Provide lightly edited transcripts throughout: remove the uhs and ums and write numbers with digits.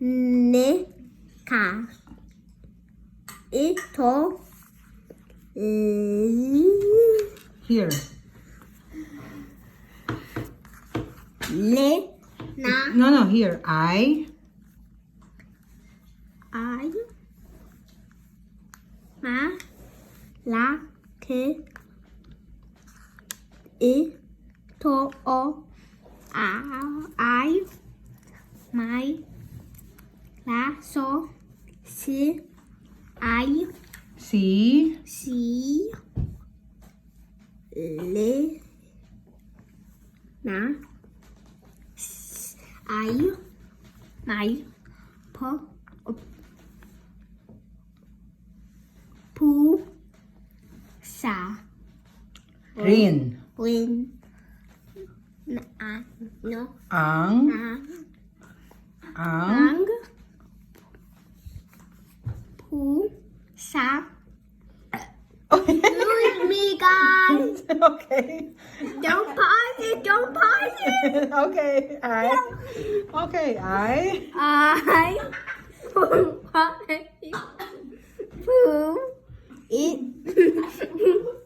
manika. Ito Here. Lena. No, here. I. Malaki. Ito ay may laso si Lena ay may pusa Rin. Ang pusa. Excuse me, guys. Okay. Don't pause it. Okay. I.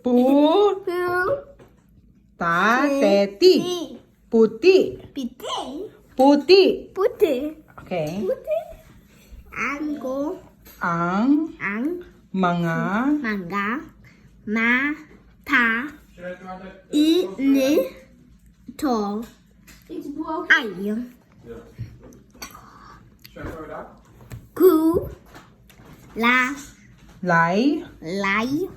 Pu. Teti. Puti. Putih. Okay. Ang Mga mangga mata ini to ay ku Lai. lay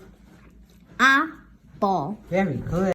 apo. Very good.